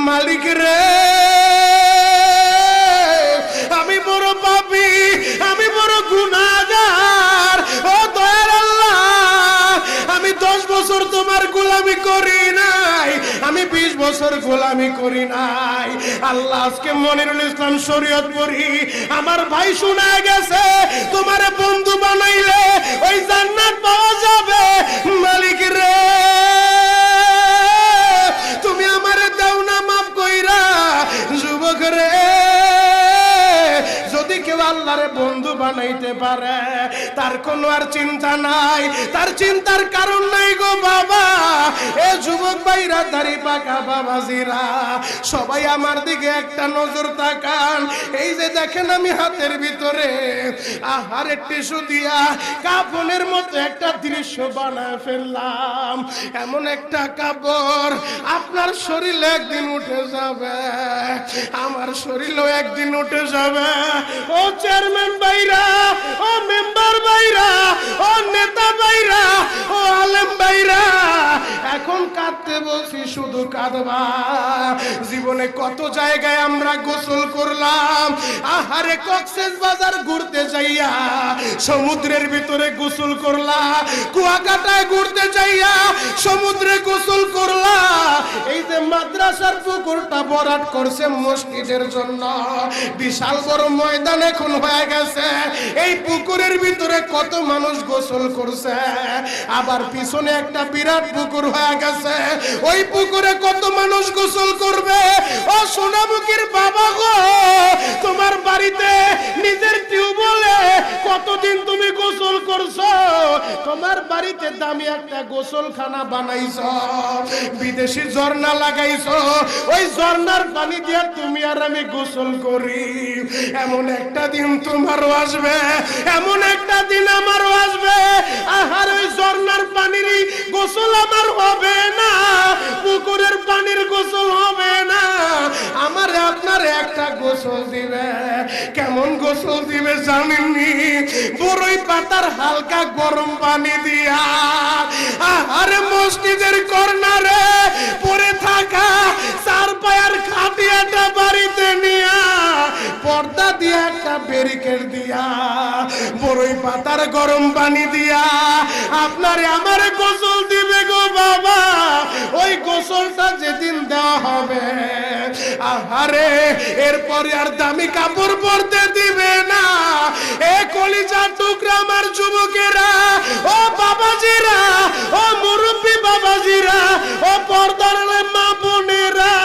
মালিক রে আমি বড় পাপী, আমি বড় গুনাহগার। ও দয়ার আল্লাহ, আমি 10 বছর তোমার গোলামি করি নাই, আমি 20 বছর গোলামি করি নাই। আল্লাহ আজকে মনিরুল ইসলাম শরীয়তপুরী আমার ভাই শোনা গেছে তোমারে বন্ধু বানাইলে ওই জান্নাত পাওয়া যাবে। মালিক রে তুমি আমারে দাও না মাফ কইরা। যুবক রে যদি কেউ আল্লাহরে বন্ধু বানাইতে পারে তার কোনো আর চিন্তা নাই, তার চিন্তার কারণ নাই গো বাবা। এ যুবক ভাইরা, দাড়ি পাকা বাবাজিরা, সবাই আমার দিকে একটা নজর তাকান। এই যে দেখেন আমি হাতের ভিতরে আহারে টিস্যু দিয়া কাফনের মতো একটা দৃশ্য বানায় ফেললাম। এমন একটা কাপড় আপনার শরীরে একদিন উঠে যাবে, আমার শরীরেও একদিন উঠে যাবে। ও চেয়ারম্যান ভাইরা, ও মেম্বার ভাইরা, ও নেতা ভাইরা, ও আলেম ভাইরা, এখন কাঁদতে বলছি শুধু কাঁদবা। জীবনে কত জায়গায় আমরা গোসল করলাম। আহারে কক্সবাজার ঘুরতে যাইয়া সমুদ্রের ভিতরে গোসল করলা, কুয়াকাটায় ঘুরতে যাইয়া সমুদ্রে গোসল করলা। এই যে মাদ্রাসার পুকুরটা ভরাট করছে মসজিদের জন্য, বিশাল বড় ময়দান এখন হয়ে গেছে। এই পুকুরের ভিতরে কত মানুষ গোসল করছে, আবার পিছনে একটা বিরাট পুকুর হয়ে গেছে, ওই পুকুরে কত মানুষ গোসল করবে। ও সোনামুখীর বাবা গো, তোমার বাড়িতে নিজের টিউবওয়েলে কতদিন তুমি গোসল করছো? তোমার বাড়িতে দামি একটা গোসলখানা বানাইছো, বিদেশি ঝর্ণা লাগাইছো, ওই ঝর্ণার পানি দিয়ে তুমি আর আমি গোসল করি। এমন একটা দিন তোমারও আসবে, এমন একটা দিন আমারও আসবে। আহার ওই ঝর্ণার পানির গোসল আমার হবে না, পুকুরের পানির গোসল হবে না, আমার আপনার একটা গোসল দিবে। কেমন গোসল দিবে জানেননি? বড়ই পাতার হালকা গরম পানি দিয়া আরে মসজিদের কর্নারে পড়ে থাকা 4 পায়ার খাটিয়াটা বাড়িতে নিয়া পর্দা দিয়া একটা ব্যারিকেড দিয়া বড়ই পাতার গরম পানি দিয়া আপনারে আমারে গোসল দিবে গো বাবা। ওই গোসলটা যেদিন দেওয়া হবে আহারে এরপরে আর দামি কাপড় পরতে দিবে না। এ কলিজার টুকরা আমার যুবকেরা, ও বাবাজিরা, ও মুরব্বী বাবাজিরা, ও পর্দার মা বোনেরা,